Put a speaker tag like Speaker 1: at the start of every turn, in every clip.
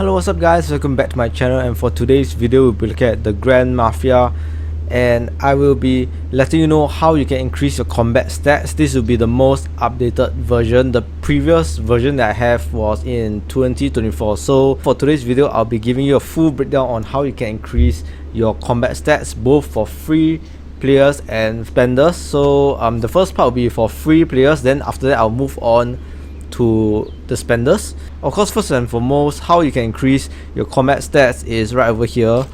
Speaker 1: Hello, what's up guys, welcome back to my channel, and for today's video we'll be looking at the Grand Mafia, and I will be letting you know how you can increase your combat stats. This will be the most updated version. The previous version that I have was in 2024. So for today's video I'll be giving you a full breakdown on how you can increase your combat stats both for free players and spenders. So the first part will be for free players, then after that I'll move on to the spenders. Of course, first and foremost, how you can increase your combat stats is right over here,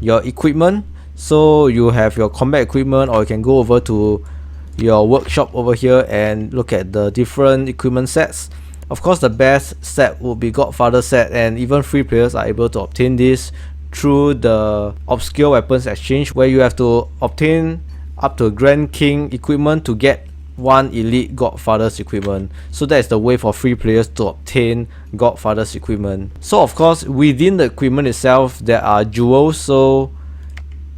Speaker 1: your equipment. So you have your combat equipment, or you can go over to your workshop over here and look at the different equipment sets. Of course, the best set would be Godfather set, and even free players are able to obtain this through the obscure weapons exchange, where you have to obtain up to Grand King equipment to get one elite Godfather's equipment. So that is the way for free players to obtain Godfather's equipment. So of course, within the equipment itself there are jewels. So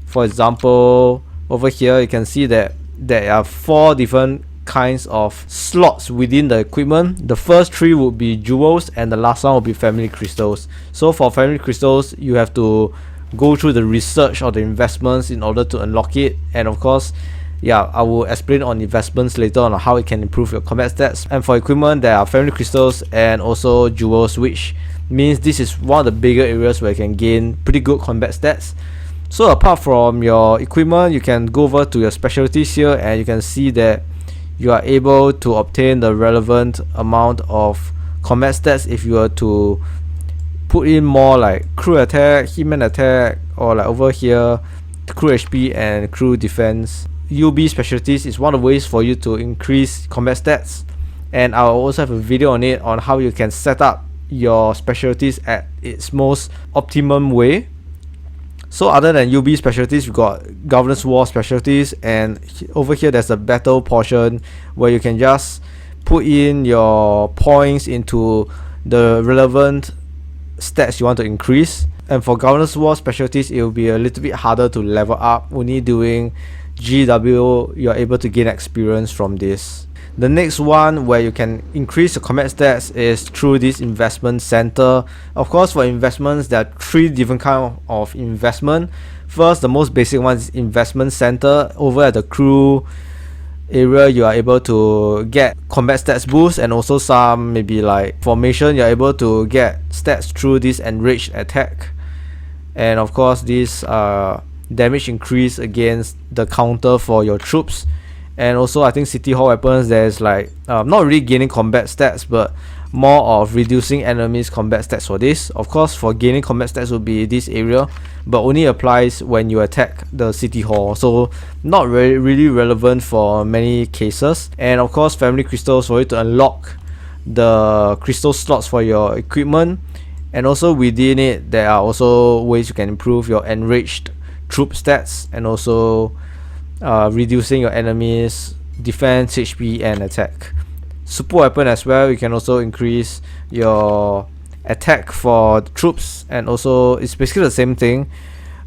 Speaker 1: for example, over here you can see that there are 4 different kinds of slots within the equipment. The first 3 would be jewels, and the last one will be family crystals. So for family crystals, you have to go through the research or the investments in order to unlock it. And of course, yeah, I will explain on investments later on how it can improve your combat stats. And for equipment, there are family crystals and also jewels, which means this is one of the bigger areas where you can gain pretty good combat stats. So apart from your equipment, you can go over to your specialties here, and you can see that you are able to obtain the relevant amount of combat stats if you were to put in more like crew attack, hitman attack, or like over here crew HP and crew defense. UB specialties is one of the ways for you to increase combat stats, and I'll also have a video on it on how you can set up your specialties at its most optimum way. So other than UB specialties, we've got Governance War specialties, and over here there's a battle portion where you can just put in your points into the relevant stats you want to increase. And for Governance War specialties, it will be a little bit harder to level up. Only doing GW you're able to gain experience from this. The next one where you can increase your combat stats is through this investment center. Of course, for investments there are 3 different kind of investment. First, the most basic one is investment center. Over at the crew area, you are able to get combat stats boost, and also some maybe like formation, you're able to get stats through this enraged attack. And of course, this damage increase against the counter for your troops. And also I think City Hall weapons, there's like not really gaining combat stats, but more of reducing enemies combat stats for this. Of course, for gaining combat stats will be this area, but only applies when you attack the City Hall, so not really relevant for many cases. And of course, family crystals for you to unlock the crystal slots for your equipment. And also within it there are also ways you can improve your enraged troop stats, and also reducing your enemies defense, HP and attack. Super weapon as well, you can also increase your attack for the troops, and also it's basically the same thing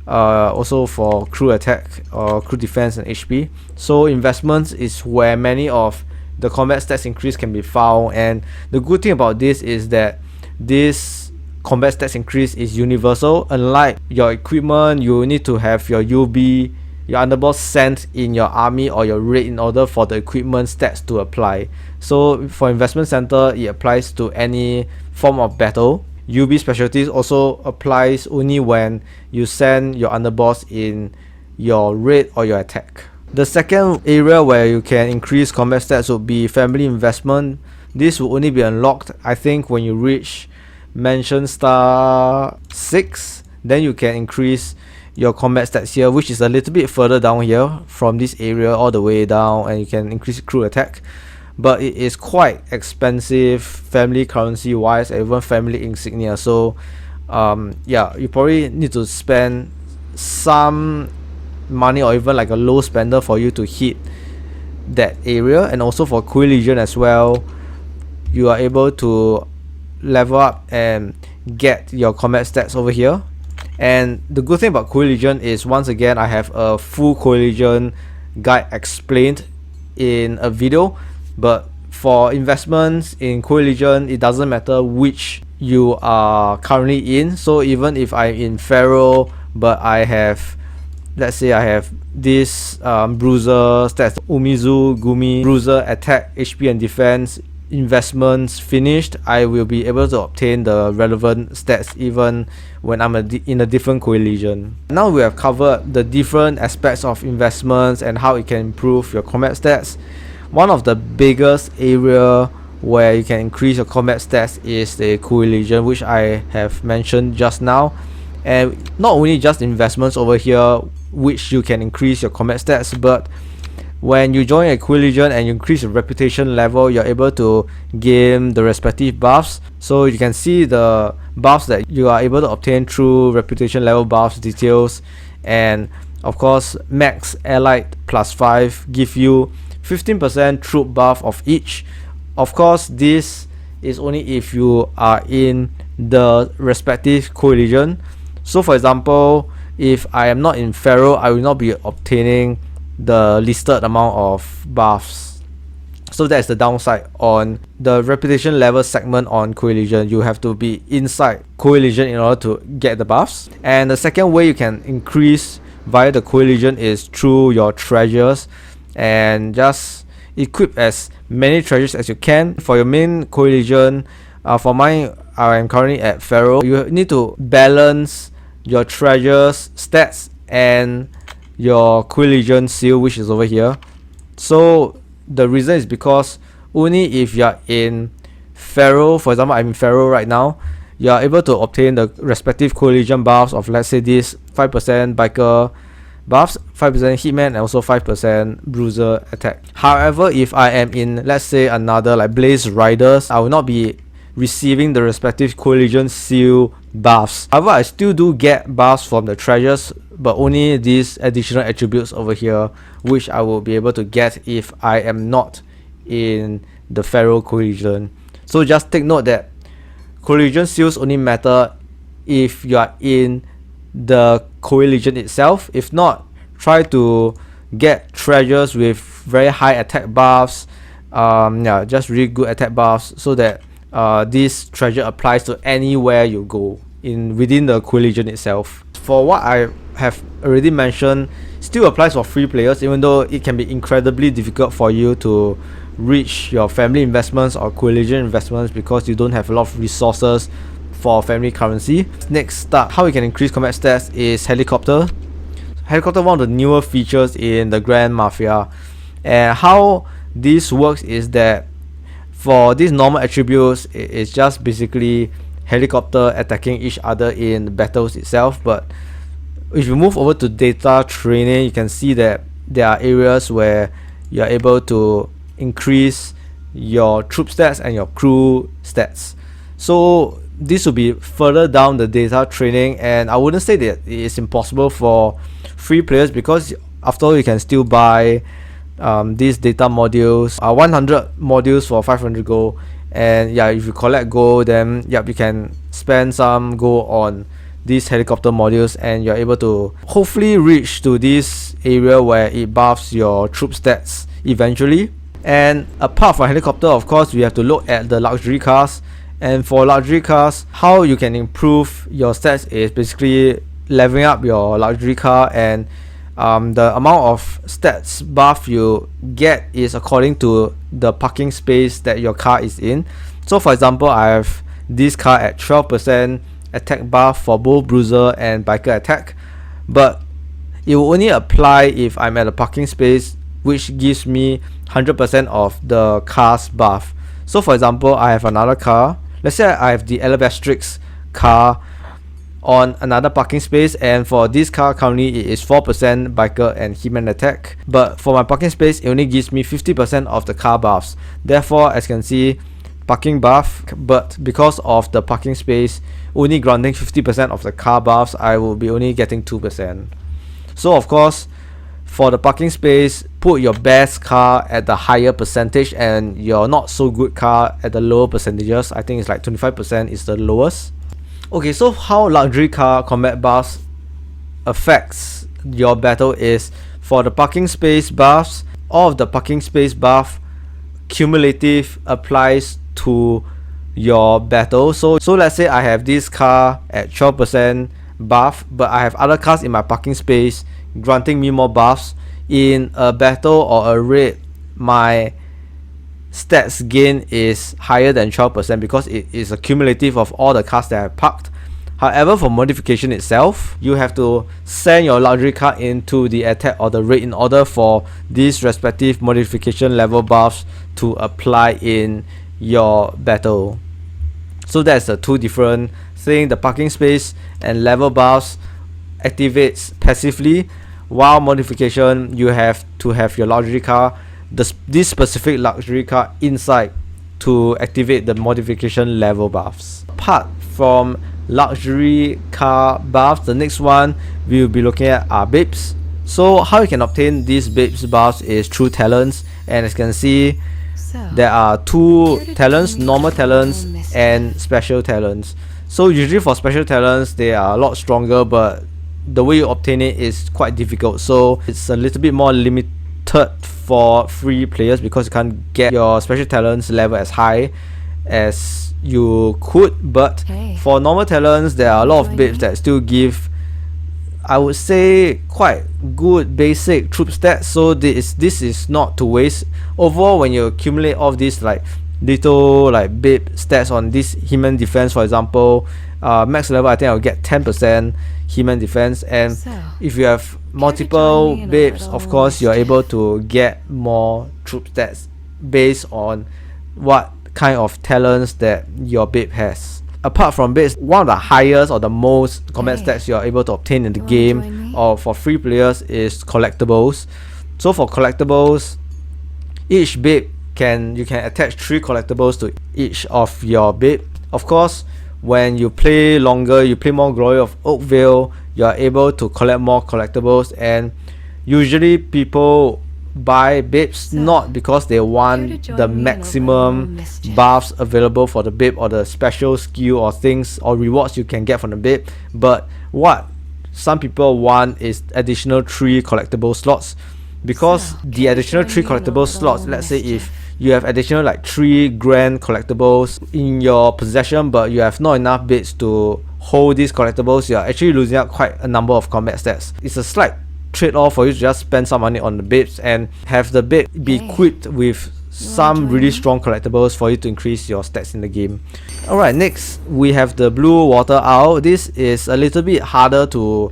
Speaker 1: also for crew attack or crew defense and HP. So investments is where many of the combat stats increase can be found, and the good thing about this is that this combat stats increase is universal. Unlike your equipment, you need to have your UB, your underboss sent in your army or your raid in order for the equipment stats to apply. So for investment center, it applies to any form of battle. UB specialties also applies only when you send your underboss in your raid or your attack. The second area where you can increase combat stats would be family investment. This will only be unlocked, I think, when you reach Mansion Star 6, then you can increase your combat stats here, which is a little bit further down here from this area all the way down, and you can increase crew attack, but it is quite expensive family currency wise, and even family insignia. So yeah, you probably need to spend some money, or even like a low spender for you to hit that area. And also for Collegion as well, you are able to level up and get your combat stats over here. And the good thing about Collegion is, once again, I have a full Collegion guide explained in a video. But for investments in Collegion, it doesn't matter which you are currently in. So even if I'm in Pharaoh, but I have, let's say I have this bruiser stats, Umizu, Gumi, bruiser, attack, HP and defense, investments finished, I will be able to obtain the relevant stats even when I'm in a different coalition. Now we have covered the different aspects of investments and how it can improve your combat stats. One of the biggest area where you can increase your combat stats is the coalition, which I have mentioned just now. And not only just investments over here which you can increase your combat stats, but when you join a coalition and you increase your reputation level, you're able to gain the respective buffs. So you can see the buffs that you are able to obtain through reputation level buffs details. And of course, max allied +5 give you 15% troop buff of each. Of course, this is only if you are in the respective coalition. So for example, if I am not in Pharaoh, I will not be obtaining the listed amount of buffs. So that's the downside on the reputation level segment on coalition. You have to be inside coalition in order to get the buffs. And the second way you can increase via the coalition is through your treasures, and just equip as many treasures as you can for your main coalition. For mine, I am currently at Pharaoh. You need to balance your treasures stats and your coalition seal, which is over here. So the reason is because only if you're in Pharaoh, for example I'm in Pharaoh right now, you are able to obtain the respective coalition buffs of, let's say, this 5% biker buffs, 5% hitman, and also 5% bruiser attack. However, if I am in, let's say, another like Blaze Riders, I will not be receiving the respective coalition seal buffs. However, I still do get buffs from the treasures, but only these additional attributes over here, which I will be able to get if I am not in the Pharaoh coalition. So just take note that coalition seals only matter if you are in the coalition itself. If not, try to get treasures with very high attack buffs, just really good attack buffs, so that this treasure applies to anywhere you go within the coalition itself. For what I have already mentioned, still applies for free players, even though it can be incredibly difficult for you to reach your family investments or coalition investments because you don't have a lot of resources for family currency. Next up, how you can increase combat stats is helicopter. Helicopter, one of the newer features in the Grand Mafia. And how this works is that for these normal attributes, it's just basically helicopter attacking each other in the battles itself. But if you move over to data training, you can see that there are areas where you are able to increase your troop stats and your crew stats. So this will be further down the data training, and I wouldn't say that it is impossible for free players, because after all, you can still buy these data modules, 100 modules for 500 gold. And yeah, if you collect gold, then yep, you can spend some gold on these helicopter modules, and you're able to hopefully reach to this area where it buffs your troop stats eventually. And apart from helicopter, of course, we have to look at the luxury cars. And for luxury cars, how you can improve your stats is basically leveling up your luxury car, and the amount of stats buff you get is according to the parking space that your car is in. So for example, I have this car at 12% attack buff for both bruiser and biker attack, but it will only apply if I'm at a parking space which gives me 100% of the car's buff. So for example, I have another car, let's say I have the Elevastrix car on another parking space, and for this car currently it is 4% biker and hitman attack, but for my parking space it only gives me 50% of the car buffs. Therefore, as you can see, parking buff, but because of the parking space only granting 50% of the car buffs, I will be only getting 2%. So of course, for the parking space, put your best car at the higher percentage and your not so good car at the lower percentages. I think it's like 25% is the lowest. Okay, so how luxury car combat buffs affects your battle is, for the parking space buffs, all of the parking space buff cumulative applies to your battle. So let's say I have this car at 12% buff, but I have other cars in my parking space granting me more buffs. In a battle or a raid, my stats gain is higher than 12% because it is a cumulative of all the cars that I parked. However, for modification itself, you have to send your luxury car into the attack or the raid in order for these respective modification level buffs to apply in your battle. So that's the two different things. The parking space and level buffs activates passively, while modification, you have to have your luxury car, this specific luxury car inside to activate the modification level buffs. Apart from luxury car buffs, the next one we'll be looking at are bibs. So how you can obtain these bibs buffs is through talents, and as you can see, there are two talents: normal talents and special talents. So usually for special talents, they are a lot stronger, but the way you obtain it is quite difficult, so it's a little bit more limited for free players because you can't get your special talents level as high as you could. But for normal talents, there are a lot of bibs that still give, I would say, quite good basic troop stats, so this is not to waste. Overall, when you accumulate all of these like little like bib stats on this human defense, for example, max level I think I'll get 10% human defense, and if you have multiple bibs, of course you're able to get more troop stats based on what kind of talents that your bib has. Apart from bibs, one of the highest or the most combat stats you're able to obtain in the game or for free players is collectibles. So for collectibles, each bib you can attach 3 collectibles to each of your bib. Of course, when you play longer, you play more Glory of Oakvale, you are able to collect more collectibles, and usually people buy bibs not because they want the maximum buffs available for the bib or the special skill or things or rewards you can get from the bib, but what some people want is additional 3 collectible slots, because the additional 3 collectible slots, let's say if you have additional like 3 grand collectibles in your possession but you have not enough bits to hold these collectibles, you are actually losing out quite a number of combat stats. It's a slight trade-off for you to just spend some money on the bibs and have the bib be equipped with some really strong collectibles for you to increase your stats in the game. Alright, next we have the Bluewater Isle. This is a little bit harder to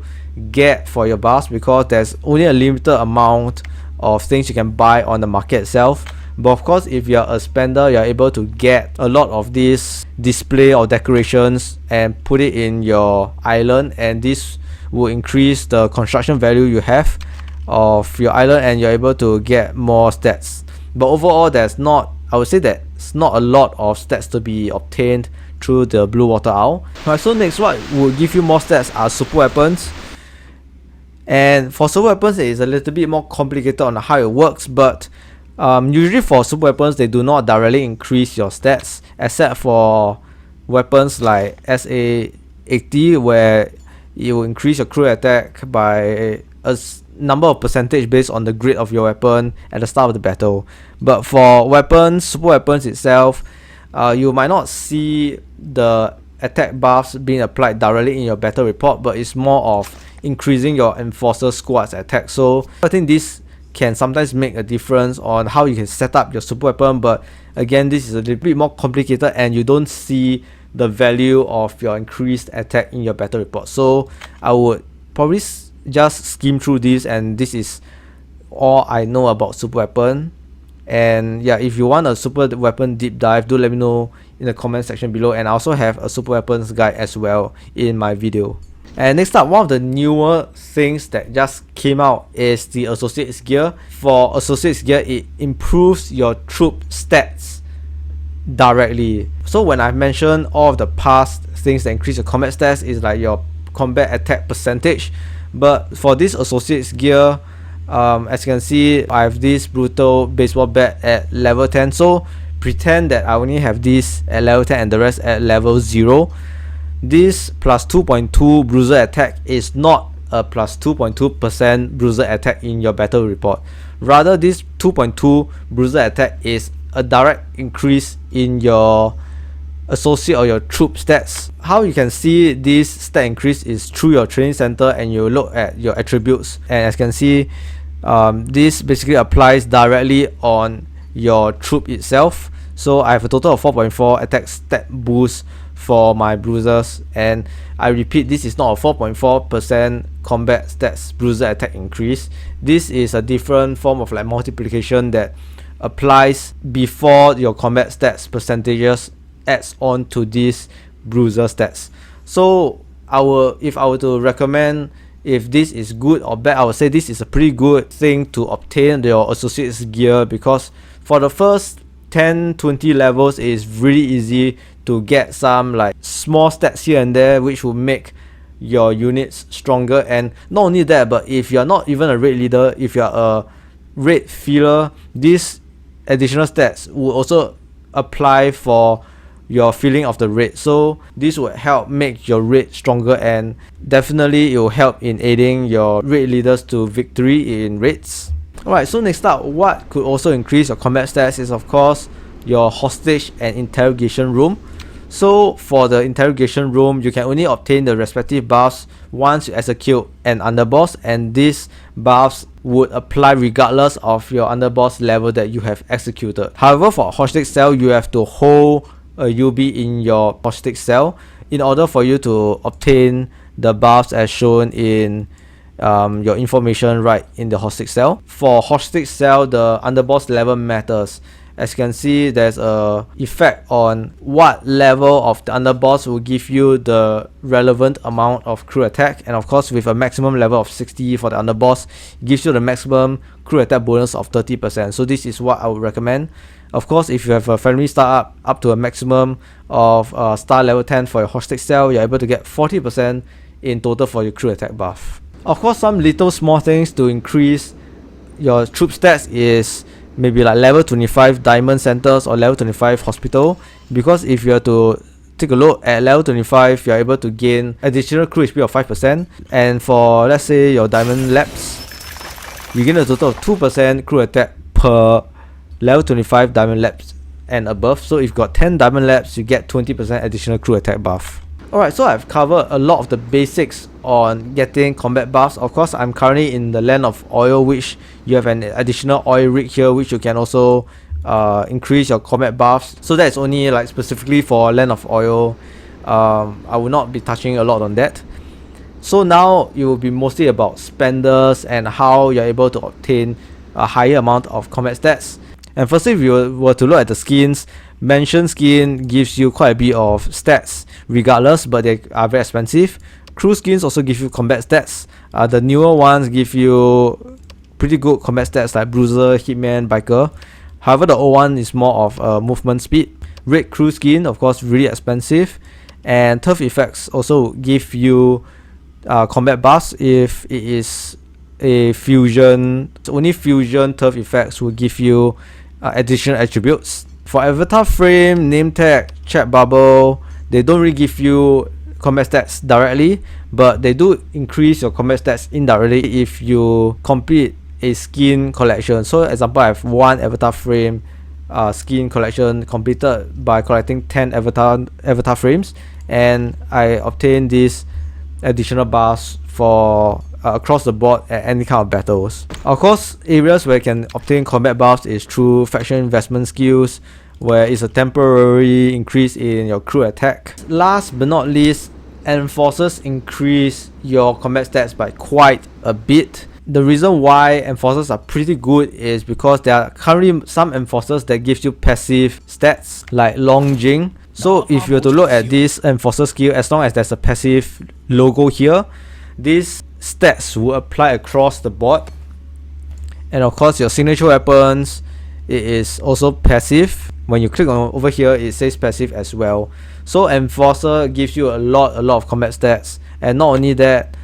Speaker 1: get for your buffs because there's only a limited amount of things you can buy on the market itself. But of course, if you're a spender, you're able to get a lot of these display or decorations and put it in your island, and this will increase the construction value you have of your island and you're able to get more stats. But overall, I would say there's not a lot of stats to be obtained through the Bluewater Isle. Alright, so next, what will give you more stats are super weapons. And for super weapons, it is a little bit more complicated on how it works, but usually for super weapons, they do not directly increase your stats, except for weapons like SA-80, where it will increase your crew attack by a number of percentage based on the grade of your weapon at the start of the battle. But for weapons, super weapons itself, you might not see the attack buffs being applied directly in your battle report, but it's more of increasing your enforcer squad's attack. So I think this can sometimes make a difference on how you can set up your super weapon, but again, this is a little bit more complicated and you don't see the value of your increased attack in your battle report. So I would probably just skim through this, and this is all I know about super weapon. And yeah, if you want a super weapon deep dive, do let me know in the comment section below, and I also have a super weapons guide as well in my video. And next up, one of the newer things that just came out is the Associates gear. For Associates gear, it improves your troop stats directly. So when I mentioned all of the past things that increase your combat stats is like your combat attack percentage, but for this Associates gear, as you can see, I have this brutal baseball bat at level 10. So pretend that I only have this at level 10 and the rest at level 0. This plus 2.2 bruiser attack is not a plus 2.2% bruiser attack in your battle report. Rather, this 2.2 bruiser attack is a direct increase in your associate or your troop stats. How you can see this stat increase is through your training center, and you look at your attributes, and as you can see, this basically applies directly on your troop itself. So I have a total of 4.4 attack stat boost for my bruisers, and I repeat, this is not a 4.4% combat stats bruiser attack increase. This is a different form of like multiplication that applies before your combat stats percentages adds on to these bruiser stats. So if I were to recommend if this is good or bad, I would say this is a pretty good thing to obtain your associates gear, because for the first 10-20 levels it is really easy to get some like small stats here and there which will make your units stronger. And not only that, but if you're not even a raid leader, if you're a raid feeler, these additional stats will also apply for your feeling of the raid. So this will help make your raid stronger, and definitely it will help in aiding your raid leaders to victory in raids. Alright, so next up, what could also increase your combat stats is of course your hostage and interrogation room. So for the interrogation room, you can only obtain the respective buffs once you execute an underboss, and these buffs would apply regardless of your underboss level that you have executed. However, for hostage cell, you have to hold a UB in your hostage cell in order for you to obtain the buffs as shown in your information right in the hostage cell. For hostage cell, the underboss level matters. As you can see, there's a effect on what level of the underboss will give you the relevant amount of crew attack, and of course with a maximum level of 60 for the underboss, it gives you the maximum crew attack bonus of 30%. So this is what I would recommend. Of course, if you have a friendly star up to a maximum of star level 10 for your hostage cell, you're able to get 40% in total for your crew attack buff. Of course, some little small things to increase your troop stats is maybe like level 25 diamond centers or level 25 hospital, because if you are to take a look at level 25, you're able to gain additional crew HP of 5%, and for let's say your diamond labs, you gain a total of 2% crew attack per level 25 diamond labs and above. So if you've got 10 diamond labs, you get 20% additional crew attack buff. Alright, so I've covered a lot of the basics on getting combat buffs. Of course, I'm currently in the land of oil, which you have an additional oil rig here which you can also increase your combat buffs. So that's only like specifically for land of oil. I will not be touching a lot on that. So now it will be mostly about spenders and how you're able to obtain a higher amount of combat stats. And firstly, if you were to look at the skins, Mansion skin gives you quite a bit of stats regardless, but they are very expensive. Crew skins also give you combat stats. The newer ones give you pretty good combat stats like Bruiser, Hitman, Biker. However, the old one is more of movement speed. Red crew skin, of course, really expensive. And turf effects also give you combat buffs if it is a fusion. So only fusion turf effects will give you additional attributes. For avatar frame, name tag, chat bubble, they don't really give you combat stats directly, but they do increase your combat stats indirectly if you complete a skin collection. So example, I have one avatar frame skin collection completed by collecting 10 avatar frames, and I obtain these additional buffs for across the board at any kind of battles. Of course, areas where you can obtain combat buffs is through faction investment skills, where it's a temporary increase in your crew attack. Last but not least, enforcers increase your combat stats by quite a bit. The reason why enforcers are pretty good is because there are currently some enforcers that gives you passive stats like Long Jing. So if you were to look at this enforcer skill, as long as there's a passive logo here, these stats will apply across the board. And of course, your signature weapons, it is also passive. When you click on over here, it says passive as well. So enforcer gives you a lot of combat stats. And not only that,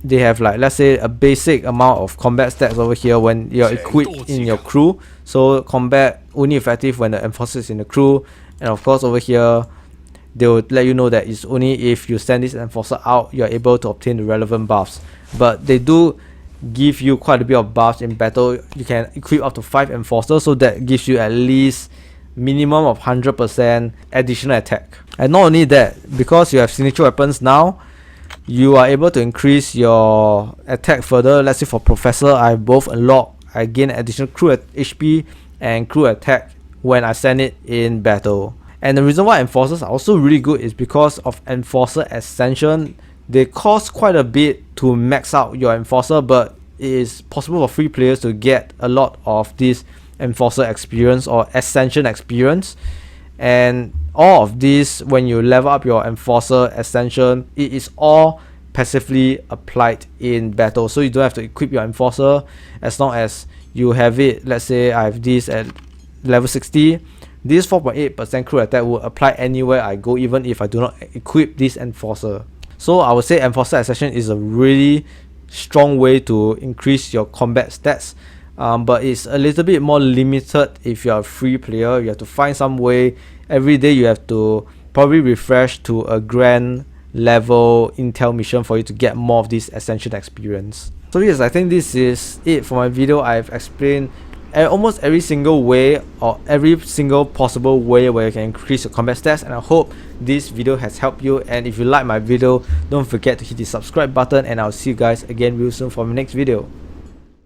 Speaker 1: they have like, let's say, a basic amount of combat stats over here when you're equipped in your crew. So combat only effective when the enforcer is in the crew. And of course, over here, they will let you know that it's only if you send this enforcer out, you're able to obtain the relevant buffs. But they do give you quite a bit of buffs in battle. You can equip up to 5 enforcers, so that gives you at least minimum of 100% additional attack. And not only that, because you have signature weapons now, you are able to increase your attack further. Let's say for Professor, I have both unlocked. I gain additional crew HP and crew attack when I send it in battle. And the reason why Enforcers are also really good is because of Enforcer Ascension. They cost quite a bit to max out your Enforcer, but it is possible for free players to get a lot of this Enforcer experience or Ascension experience. And all of this, when you level up your Enforcer Ascension, it is all passively applied in battle, so you don't have to equip your Enforcer. As long as you have it, let's say I have this at level 60, this 4.8% crew attack will apply anywhere I go, even if I do not equip this Enforcer. So I would say Enforcer Ascension is a really strong way to increase your combat stats, but it's a little bit more limited if you're a free player. You have to find some way. Every day you have to probably refresh to a grand level intel mission for you to get more of this Ascension experience. So yes, I think this is it for my video. I've explained almost every single way, or every single possible way where you can increase your combat stats, and I hope this video has helped you. And if you like my video, don't forget to hit the subscribe button, and I'll see you guys again real soon for my next video.